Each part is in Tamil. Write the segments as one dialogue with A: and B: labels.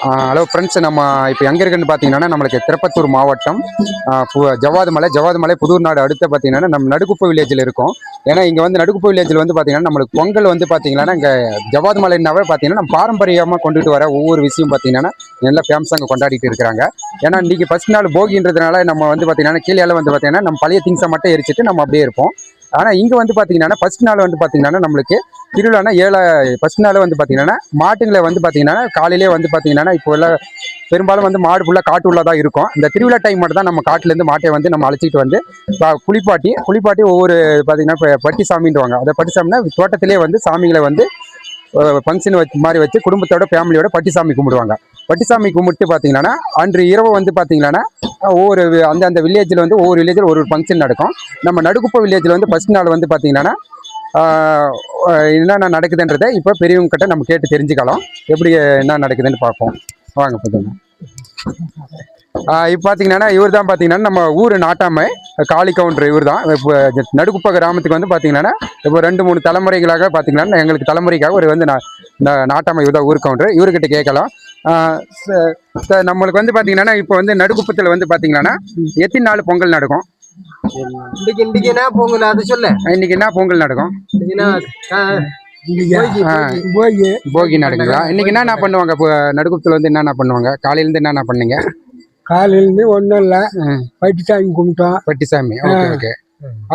A: ஹலோ ஃப்ரெண்ட்ஸ், நம்ம இப்போ எங்கே இருக்குன்னு பார்த்தீங்கன்னா நம்மளுக்கு திருப்பத்தூர் மாவட்டம் ஜவ்வாது மலை புதூர் நாடு அடுத்து பார்த்தீங்கன்னா நம்ம நடுக்குப்ப வில்லேஜில் இருக்கோம். ஏன்னா இங்கே வந்து நடுக்குப்ப வில்லேஜில் வந்து பார்த்தீங்கன்னா நம்மளுக்கு பொங்கல் வந்து பார்த்தீங்கன்னா இங்கே ஜவ்வாது மலைனாவே பார்த்தீங்கன்னா நம்ம பாரம்பரியமாக கொண்டுட்டு வர ஒவ்வொரு விஷயம் பார்த்தீங்கன்னா நல்லா ஃபேமஸாக அங்கே கொண்டாடிட்டு இருக்கிறாங்க. ஏன்னா இன்றைக்கி ஃபஸ்ட் நாள் போகின்றதுனால நம்ம வந்து பார்த்தீங்கன்னா கீழே வந்து பார்த்தீங்கன்னா நம்ம பழைய திங்ஸை மட்டும் எரிச்சிட்டு நம்ம அப்படியே இருப்போம். ஆனால் இங்கே வந்து பார்த்தீங்கன்னா ஃபஸ்ட் நாள் வந்து பார்த்தீங்கன்னா நம்மளுக்கு திருவிழானா ஃபர்ஸ்ட் நாள் வந்து பார்த்தீங்கன்னா மாட்டுங்களை வந்து பார்த்தீங்கன்னா காலையிலே வந்து பார்த்தீங்கன்னா இப்போ எல்லாம் பெரும்பாலும் வந்து மாடு ஃபுல்லாக காட்டு உள்ளதாக இருக்கும். இந்த திருவிழா டைம் மட்டும் தான் நம்ம காட்டிலேருந்து மாட்டை வந்து நம்ம அழைச்சிட்டு வந்து குளிப்பாட்டி ஒவ்வொரு பார்த்தீங்கன்னா இப்போ பட்டி சாமின்றாங்க. அதை பட்டி சாமினா தோட்டத்திலே வந்து சாமிகளை வந்து ஃபங்க்ஷன் மாதிரி வச்சு குடும்பத்தோட ஃபேமிலியோட பட்டி சாமி கும்பிடுவாங்க. பட்டி சாமி கும்பிட்டு பார்த்தீங்கன்னா அன்று இரவு வந்து பார்த்தீங்கன்னா ஒவ்வொரு அந்த வில்லேஜில் வந்து ஒவ்வொரு வில்லேஜில் ஒரு ஃபங்க்ஷன் நடக்கும். நம்ம நடுக்குப்ப வில்லேஜில் வந்து ஃபர்ஸ்ட் நாள் வந்து பார்த்தீங்கன்னா என்னென்ன நடக்குதுன்றதை இப்போ பெரியவங்க கிட்ட நம்ம கேட்டு தெரிஞ்சுக்கலாம். எப்படி என்ன நடக்குதுன்னு பார்ப்போம் வாங்க. பார்த்தீங்கன்னா இப்போ பார்த்தீங்கன்னா இவர் தான் பார்த்தீங்கன்னா நம்ம ஊர் நாட்டாமை காளி கவுண்டர். இவர் தான் இப்போ நடுக்குப்ப கிராமத்துக்கு வந்து பார்த்தீங்கன்னா இப்போ 2-3 தலைமுறைகளாக பார்த்தீங்கன்னா எங்களுக்கு தலைமுறைக்காக ஒரு வந்து நாட்டாமை இவர் தான் ஊர் கவுண்டர். இவர்கிட்ட கேட்கலாம். நம்மளுக்கு வந்து பார்த்தீங்கன்னா இப்போ வந்து நடுக்குப்பத்தில் வந்து பார்த்தீங்கன்னா எத்தனை நாள் பொங்கல் நடக்கும்?
B: இன்னைக்கு என்ன பொங்கல் அது சொல்ல.
A: இன்னைக்கு என்ன பொங்கல் நடக்கும்? போகி நடக்குதா? இன்னைக்கு என்ன பண்ணுவாங்க? இப்போ நடுக்குப்பத்தில் வந்து என்னென்ன பண்ணுவாங்க? காலையிலேருந்து என்னென்ன பண்ணீங்க?
B: காலையிலேருந்து ஒன்றும் இல்லை, பட்டிசாமி கும்பிட்டோம்.
A: பட்டிசாமி, ஓகே ஓகே.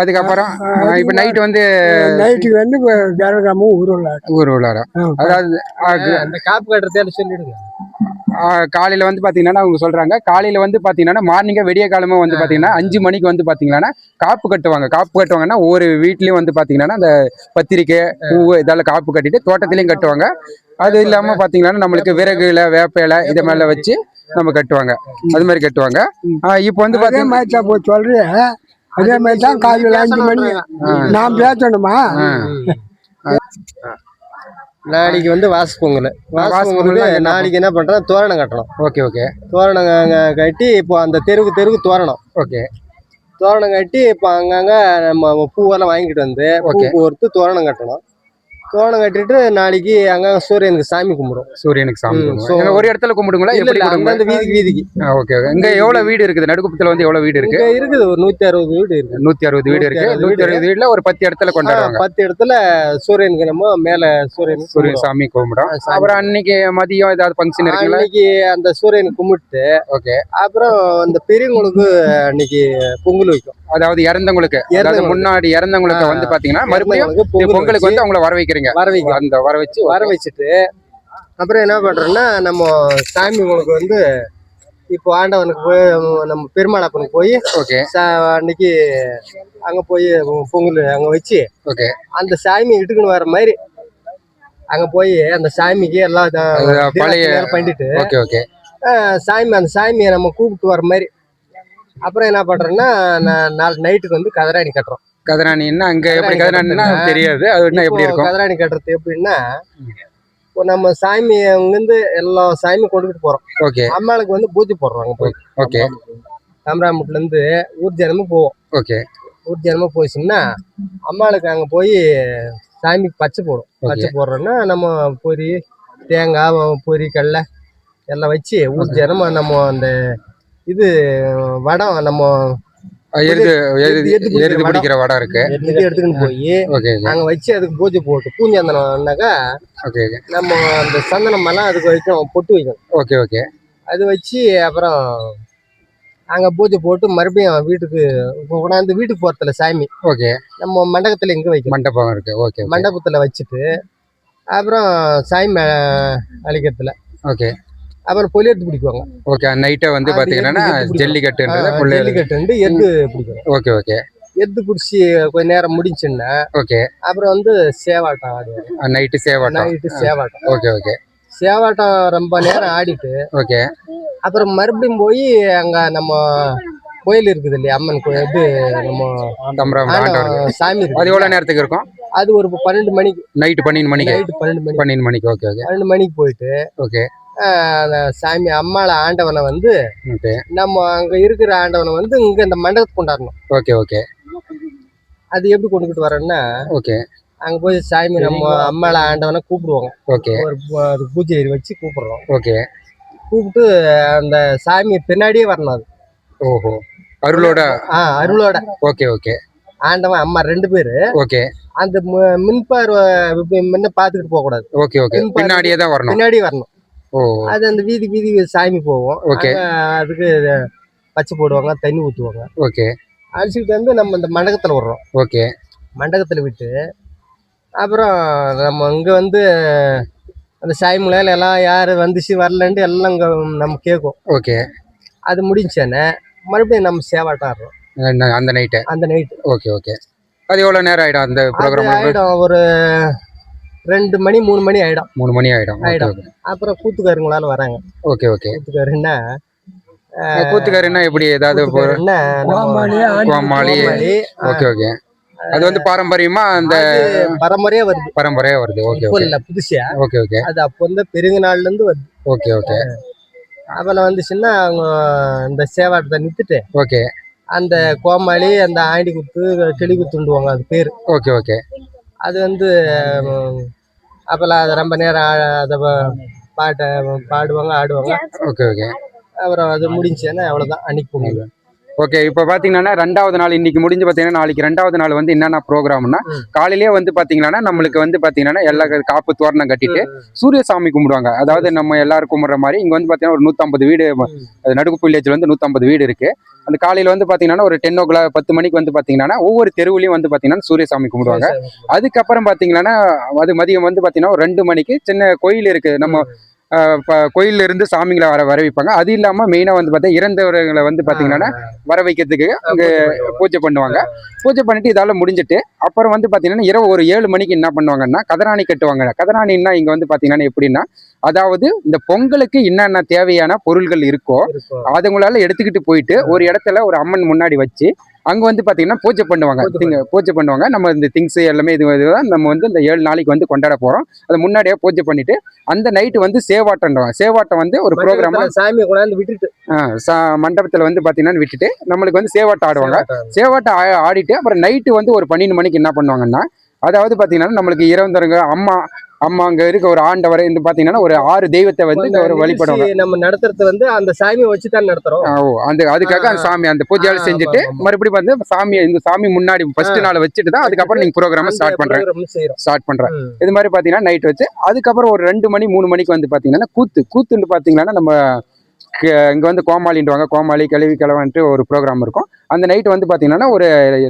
A: அதுக்கப்புறம் இப்போ நைட்டு வந்து
B: நைட்டுக்கு வந்து
A: ஊர் உள்ளார அதாவது
B: அந்த காப்பு கட்டுறதே சொல்லிடுங்க.
A: காலையில் வந்து பார்த்தீங்கன்னா அவங்க சொல்கிறாங்க, காலையில் வந்து பார்த்தீங்கன்னா மார்னிங்காக விடிய காலமாக வந்து பார்த்தீங்கன்னா 5 மணிக்கு வந்து பார்த்தீங்கன்னா காப்பு கட்டுவாங்கன்னா ஒவ்வொரு வீட்லேயும் வந்து பார்த்தீங்கன்னா அந்த பத்திரிக்கை பூ இதெல்லாம் காப்பு கட்டிட்டு தோட்டத்திலையும் கட்டுவாங்க. அது இல்லாமல் பார்த்தீங்கன்னா நம்மளுக்கு விறகுல வேப்பையில இதை மேலே வச்சு நம்ம கட்டுவாங்க. அது மாதிரி கட்டுவாங்க. இப்போ வந்து
B: பார்த்தீங்கன்னா சொல்கிறேன், அதே மாதிரி தான் காலையில் 5 மணி நான் பேசணுமா? நாளைக்கு வந்து வாசு பொங்கல் நாளைக்கு என்ன பண்றோம், தோரணம் கட்டணும்.
A: Okay okay.
B: தோரணம் கட்டி இப்போ அந்த தெருவுக்கு தோரணம்.
A: ஓகே.
B: தோரணம் கட்டி இப்போ அங்கங்க நம்ம பூவெல்லாம் வாங்கிட்டு வந்து பூ கோர்த்து தோரணம் கட்டணும். தோரணம் கட்டிட்டு நாளைக்கு அங்கங்க சூரியனுக்கு சாமி கும்பிடும்.
A: சூரியனுக்கு சாமி ஒரு இடத்துல கும்பிடுங்களா?
B: இல்ல வீதிக்கு.
A: ஓகே. இங்க எவ்வளவு வீடு இருக்குது? நடுக்குப்பத்துல வந்து எவ்வளவு வீடு இருக்கு?
B: இருக்குது ஒரு 160 வீடு இருக்கு.
A: 160 வீடு இருக்கு. 160 வீடுல ஒரு 10 இடத்துல கொண்டாடுவாங்க.
B: 10 இடத்துல சூரியனுக்கு நம்ம மேல சூரியன்
A: சாமி கும்பிடும். அப்புறம் அன்னைக்கு மதியம் ஏதாவது ஃபங்க்ஷன் இருக்குங்களா?
B: அன்னைக்கு அந்த சூரியனுக்கு கும்பிட்டு
A: ஓகே.
B: அப்புறம் அந்த பெரியவங்களுக்கு அன்னைக்கு பொங்கல் வைக்கும்.
A: அதாவது இறந்தவங்களுக்கு, முன்னாடி இறந்தவங்களுக்கு வந்து பாத்தீங்கன்னா மறுபடியும் பொங்கலுக்கு வந்து அவங்கள வர வைக்கிறீங்க.
B: வர வச்சுட்டு அப்புறம் என்ன பண்றோம்னா நம்ம சாமிங்களுக்கு வந்து இப்போ ஆண்டவனுக்கு போய் நம்ம பெருமாளப்பனுக்கு போய் அன்னைக்கு அங்க போய் பொங்கல் அங்க வச்சு அந்த சாமி இட்டுக்குன்னு வர மாதிரி அங்க போய் அந்த சாமிக்கு எல்லாம் பண்ணிட்டு அந்த சாமியை நம்ம கூப்பிட்டு வர மாதிரி. அப்புறம் என்ன பண்றோம்னா நாளை நைட்டுக்கு வந்து கதராணி கட்டுறோம்.
A: கதராணின்னா அங்க எப்படி கதராணின்னா தெரியாது. அது என்ன எப்படி இருக்கும்?
B: கதராணி கட்டுறது எப்படின்னா, இப்போ நம்ம சாமி அங்கிருந்து எல்லா சாமியும் கொண்டுகிட்டு போறோம்.
A: ஓகே.
B: அம்மாளுக்கு வந்து பூஜை போடுறாங்க போய்.
A: ஓகே.
B: தாமராமட்டுல இருந்து ஊர் ஜனமும் போவோம்.
A: ஓகே.
B: ஊர் ஜனமும் போயிடுச்சுன்னா அம்மாளுக்கு அங்க போய் சாமிக்கு பச்சை போடும். பச்சை போடுறோம்னா நம்ம பொரி தேங்காய் பொரி கடலை எல்லாம் வச்சு ஊர் ஜனமா நம்ம அந்த இது வடம் நம்ம
A: பிடிக்கிற வடம் இருக்கு
B: எடுத்துக்கிட்டு போய் அங்க வச்சு அதுக்கு பூஜை போட்டு பூஞ்சந்தனம்னாக்கா நம்ம அந்த சந்தனம் எல்லாம் அதுக்கு வைக்கணும், பொட்டு வைக்கணும்.
A: Okay okay.
B: அது வச்சு அப்புறம் அங்க பூஜை போட்டு மறுபடியும் வீட்டுக்கு கொண்டாந்து வீட்டுக்கு போறதுல சாமி
A: ஓகே
B: நம்ம மண்டபத்துல எங்க வைக்கணும்,
A: மண்டபம் இருக்கு. ஓகே.
B: மண்டபத்துல வச்சுட்டு அப்புறம் சாமி அழிக்கிறதுல
A: ஓகே.
B: அப்புறம் பொலி எடுத்து பிடிக்குவாங்க.
A: ஓகே. நைட்டை வந்து பாத்தீங்கன்னா ஜல்லிக்கட்டு
B: எது பிடிக்கும்.
A: Okay okay.
B: எது பிடிச்சி கொஞ்ச நேரம் முடிஞ்சுன்னா
A: ஓகே.
B: அப்புறம் வந்து சேவாட்டம் ஆடுவாங்க.
A: நைட்டு சேவாட்டம். Okay okay.
B: சேவாட்டம் ரொம்ப நேரம் ஆடிட்டு
A: ஓகே.
B: அப்புறம் மறுபடியும் போய் அங்க நம்ம கோயில் இருக்குது இல்லையா, அம்மன் கோயில், இது நம்ம சாமி இருக்கு.
A: அது எவ்வளவு நேரத்துக்கு இருக்கும்?
B: அது ஒரு 12 மணிக்கு.
A: நைட்டு 12 மணிக்கு. 12 மணிக்கு. Okay okay.
B: 12 மணிக்கு போயிட்டு
A: ஓகே
B: சாமி அம்மாள ஆண்டவனை வந்து நம்ம அங்க இருக்கிற ஆண்டவனை வந்து இங்க இந்த மண்டபத்துக்கு கொண்டாடணும்.
A: Okay okay.
B: அது எப்படி கொண்டுகிட்டு வரோம்னா,
A: ஓகே,
B: அங்க போய் சாமி நம்ம அம்மாள ஆண்டவனை கூப்பிடுவாங்க.
A: ஓகே,
B: ஒரு பூஜை வச்சு கூப்பிடுறோம்.
A: ஓகே.
B: கூப்பிட்டு அந்த சாமி பின்னாடியே வரணும் அது.
A: ஓஹோ, அருளோட.
B: அருளோட.
A: Okay okay.
B: ஆண்டவன் அம்மா 2 பேரு.
A: ஓகே.
B: அந்த மின்பார்வை முன்ன பாத்துக்கிட்டு போக கூடாது.
A: Okay okay. பின்னாடியே தான் வரணும்.
B: பின்னாடி வரணும்.
A: ஓ.
B: அது அந்த வீதி சாமி போவோம்.
A: ஓகே.
B: அதுக்கு பச்சை போடுவாங்க, தண்ணி ஊத்துவாங்க.
A: ஓகே.
B: அடிச்சுட்டு வந்து நம்ம இந்த மண்டகத்துல விடுறோம்.
A: ஓகே.
B: மண்டகத்துல விட்டு அப்புறம் நம்ம இங்க வந்து அந்த சாமி முலையில எல்லாம் யாரு வந்துச்சு வரலன்ட்டு எல்லாம் இங்க நம்ம கேட்கும்.
A: ஓகே.
B: அது முடிஞ்சானே மறுபடியும் நம்ம சேவாட்டம் ஆடுறோம்
A: அந்த நைட்டு.
B: அந்த நைட்டு.
A: Okay okay. அது எவ்வளவு நேரம் ஆயிடும் அந்த ப்ரோக்ராம்?
B: ஆயிடும் ஒரு 2 மணி 3 மணி ஆயிடும்.
A: 3 மணி ஆயிடும்.
B: அப்புறம் கூத்துக்காரங்களால வராங்க.
A: Okay okay.
B: கூத்துக்காரன்னா
A: எப்படி ஏதாவது கோமாளி? Okay okay. அது வந்து பாரம்பரியமா அந்த பரம்பரையா வருது. Okay okay.
B: இல்ல புதுசா.
A: Okay okay.
B: அது அப்போ வந்து பெருங்க நாள்ல இருந்து வருது.
A: Okay okay.
B: அப்பெல்லாம் வந்துச்சுன்னா அவங்க இந்த சேவாட்டத்தை நிறுத்திட்டு
A: ஓகே
B: அந்த கோமாளி அந்த ஆண்டி குத்து கிளி குத்துண்டுவாங்க அது பேரு.
A: Okay okay.
B: அது வந்து அப்பெல்லாம் அது ரொம்ப நேரம் அதை பாட்டை பாடுவாங்க ஆடுவாங்க.
A: Okay okay.
B: அப்புறம் அது முடிஞ்சுன்னா அவ்வளவுதான் அன்னைக்கு பொங்கல்.
A: ஓகே. இப்போ பாத்தீங்கன்னா 2வது நாள் இன்னைக்கு முடிஞ்சு பாத்தீங்கன்னா நாளைக்கு 2வது நாள் வந்து என்னென்ன ப்ரோக்ராம்னா காலையிலேயே வந்து பாத்தீங்கன்னா நம்மளுக்கு வந்து பாத்தீங்கன்னா எல்லா காப்பு தோரணம் கட்டிட்டு சூரிய சாமி கும்பிடுவாங்க. அதாவது நம்ம எல்லாரும் கும்பிடுற மாதிரி இங்க வந்து பாத்தீங்கன்னா ஒரு 150 வீடு, நடுக்குப்பு வில்லேஜ்ல வந்து 150 வீடு இருக்கு. அந்த காலையில வந்து பாத்தீங்கன்னா ஒரு 10 o'clock 10 மணிக்கு வந்து பாத்தீங்கன்னா ஒவ்வொரு தெருவுலையும் வந்து பாத்தீங்கன்னா சூரிய சாமி கும்பிடுவாங்க. அதுக்கப்புறம் பாத்தீங்கன்னா அது மதியம் வந்து பாத்தீங்கன்னா ஒரு 2 மணிக்கு சின்ன கோயில் இருக்கு, நம்ம கோயில்ல இருந்து சாமிங்களை வரவைப்பாங்க. அது இல்லாம மெயினா வந்து பார்த்தா இறந்தவர்களை வந்து பாத்தீங்கன்னா வர வைக்கிறதுக்கு அங்க பூஜை பண்ணுவாங்க. பூஜை பண்ணிட்டு இதால முடிஞ்சிட்டு அப்புறம் வந்து பாத்தீங்கன்னா இரவு ஒரு 7 மணிக்கு என்ன பண்ணுவாங்கன்னா கதராணி கட்டுவாங்க. கதராணின்னா இங்க வந்து பாத்தீங்கன்னா எப்படின்னா, அதாவது இந்த பொங்கலுக்கு என்னென்ன தேவையான பொருள்கள் இருக்கோ அதுங்களால எடுத்துக்கிட்டு போயிட்டு ஒரு இடத்துல ஒரு அம்மன் முன்னாடி வச்சு அங்க வந்து பாத்தீங்கன்னா பூஜை பண்ணுவாங்க. நம்ம இந்த திங்ஸ் எல்லாமே இதுதான் நம்ம வந்து இந்த 7 நாளைக்கு வந்து கொண்டாட போறோம். அது முன்னாடியே பூஜை பண்ணிட்டு அந்த நைட்டு வந்து சேவாட்டம் வந்து ஒரு ப்ரோக்ராமா
B: சாமி கொண்டாந்து விட்டுட்டு
A: மண்டபத்துல வந்து பாத்தீங்கன்னா விட்டுட்டு நம்மளுக்கு வந்து சேவாட்டம் ஆடுவாங்க. சேவாட்டம் ஆடிட்டு அப்புறம் நைட்டு வந்து ஒரு 12 மணிக்கு என்ன பண்ணுவாங்கன்னா, அதாவது பாத்தீங்கன்னா நம்மளுக்கு இறந்தவங்க அம்மா அங்க இருக்க ஒரு ஆண்டவரை வந்து பாத்தீங்கன்னா ஒரு 6 தெய்வத்தை வந்து ஒரு வழிபடுவாங்க.
B: நம்ம நடத்துறது வந்து அந்த சாமியை வச்சுதான் நடத்துறோம்.
A: அதுக்காக அந்த சாமி அந்த பூஜையால செஞ்சுட்டு மறுபடியும் வந்து இந்த சாமி முன்னாடி ஃபர்ஸ்ட் நாள் வச்சுட்டு தான் அதுக்கப்புறம் நீங்க ப்ரோக்ராம் ஸ்டார்ட் பண்றேன். இது மாதிரி பாத்தீங்கன்னா நைட் வச்சு அதுக்கப்புறம் ஒரு 2 மணி 3 மணிக்கு வந்து பாத்தீங்கன்னா கூத்துன்னு பாத்தீங்கன்னா நம்ம இங்க வந்து கோமாளி கிழவன்ட்டு ஒரு ப்ரோக்ராம் இருக்கும். அந்த நைட் வந்து பாத்தீங்கன்னா ஒரு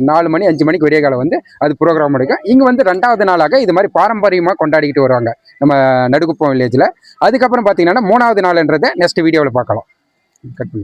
A: 4 மணி 5 மணிக்கு விடிய காலம் வந்து அது ப்ரோக்ராம் இருக்கும். இங்க வந்து 2வது நாளாக இது மாதிரி பாரம்பரியமா கொண்டாடிக்கிட்டு வருவாங்க நம்ம நடுக்குப்பம் வில்லேஜ்ல. அதுக்கப்புறம் பாத்தீங்கன்னா 3வது நாள்ன்றதை நெக்ஸ்ட் வீடியோவில் பார்க்கலாம். கட் பண்ணி